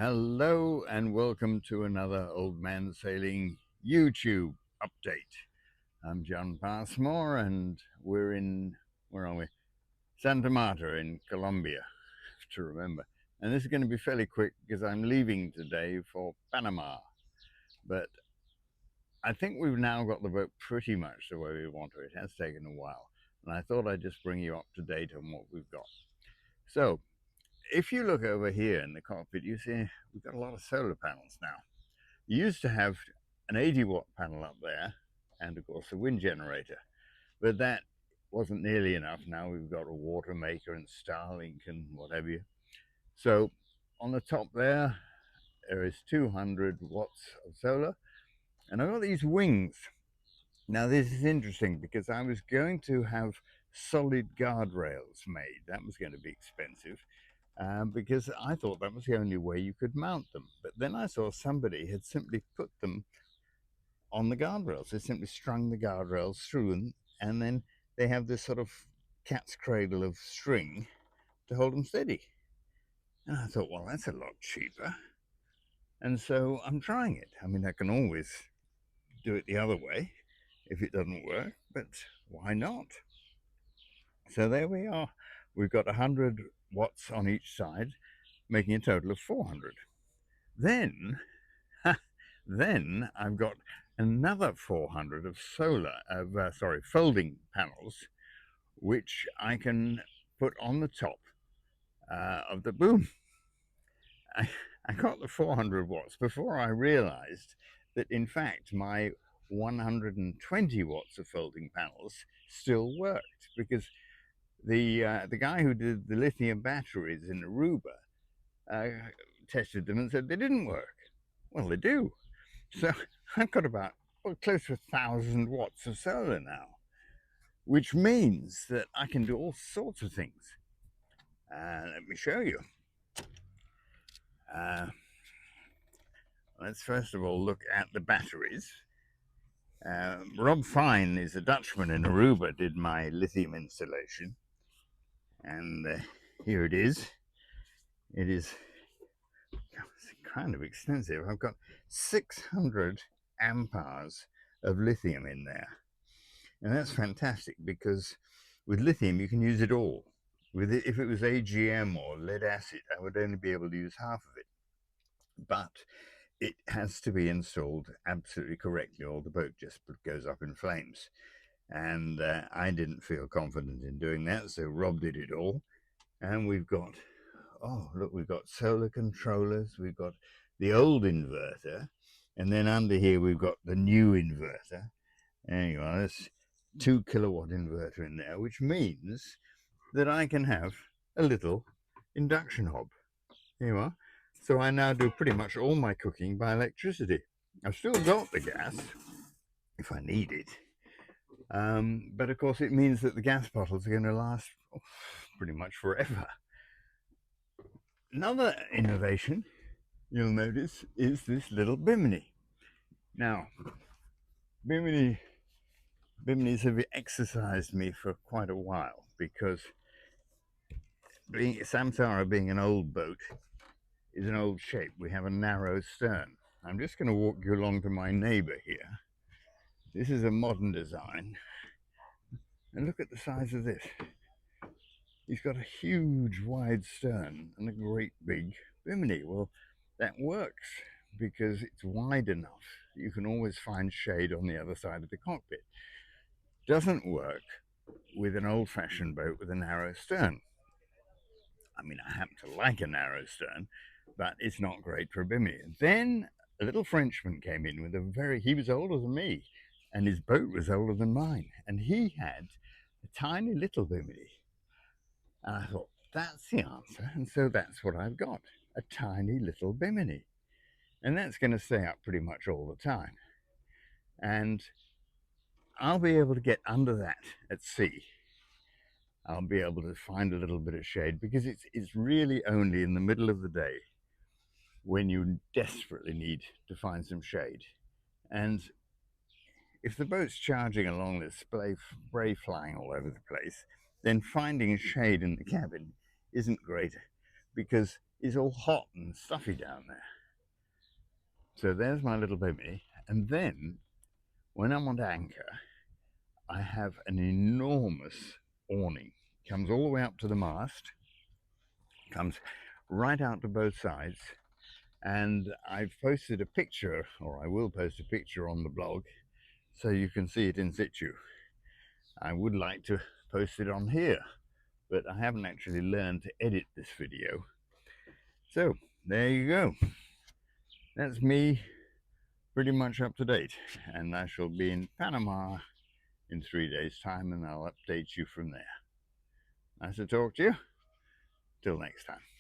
Hello and welcome to another Old Man Sailing YouTube update. I'm John Passmore and we're in, where are we? Santa Marta in Colombia, to remember. And this is going to be fairly quick because I'm leaving today for Panama. But I think we've now got the boat pretty much the way we want it. It has taken a while. And I thought I'd just bring you up to date on what we've got. So, if you look over here in the cockpit, you see we've got a lot of solar panels now. You used to have an 80-watt panel up there and of course a wind generator, but that wasn't nearly enough. Now we've got a water maker and Starlink and what have you. So on the top there is 200 watts of solar, and I've got these wings. Now this is interesting because I was going to have solid guardrails made. That was going to be expensive. Because I thought that was the only way you could mount them. But then I saw somebody had simply put them on the guardrails. They simply strung the guardrails through them, and then they have this sort of cat's cradle of string to hold them steady. And I thought, well, that's a lot cheaper. And so I'm trying it. I mean, I can always do it the other way if it doesn't work, but why not? So there we are. We've got 100 watts on each side, making a total of 400. Then, then I've got another 400 of folding panels, which I can put on the top of the boom. I got the 400 watts before I realized that in fact my 120 watts of folding panels still worked, because the guy who did the lithium batteries in Aruba tested them and said they didn't work. Well, they do. So I've got about close to 1,000 watts of solar now, which means that I can do all sorts of things. Let me show you. Let's first of all look at the batteries. Rob Fine is a Dutchman in Aruba, did my lithium installation. And here it is. It is kind of extensive. I've got 600 amperes of lithium in there. And that's fantastic because with lithium you can use it all. With it, if it was AGM or lead acid, I would only be able to use half of it. But it has to be installed absolutely correctly, or the boat just goes up in flames. And I didn't feel confident in doing that, so Rob did it all. And we've got, oh look, we've got solar controllers, we've got the old inverter, and then under here we've got the new inverter. Anyway, there's 2 kilowatt inverter in there, which means that I can have a little induction hob. Here you are. So I now do pretty much all my cooking by electricity. I've still got the gas if I need it, but of course it means that the gas bottles are going to last pretty much forever. Another innovation you'll notice is this little Bimini. Now, Biminis have exercised me for quite a while because Samsara being an old boat is an old shape. We have a narrow stern. I'm just going to walk you along to my neighbor here. This is a modern design. And look at the size of this. He's got a huge wide stern and a great big Bimini. Well, that works because it's wide enough. You can always find shade on the other side of the cockpit. Doesn't work with an old-fashioned boat with a narrow stern. I mean, I happen to like a narrow stern, but it's not great for a Bimini. Then a little Frenchman came in with he was older than me, and his boat was older than mine, and he had a tiny little Bimini. And I thought, that's the answer, and so that's what I've got, a tiny little Bimini. And that's going to stay up pretty much all the time. And I'll be able to get under that at sea. I'll be able to find a little bit of shade because it's really only in the middle of the day when you desperately need to find some shade. And if the boat's charging along, there's spray flying all over the place, then finding shade in the cabin isn't great because is all hot and stuffy down there. So there's my little Bimini, and then when I'm on anchor, I have an enormous awning. It comes all the way up to the mast, comes right out to both sides, and I've posted a picture, or I will post a picture on the blog, so you can see it in situ. I would like to post it on here, but I haven't actually learned to edit this video. So there you go. That's me pretty much up to date, and I shall be in Panama in 3 days' time, and I'll update you from there. Nice to talk to you. Till next time.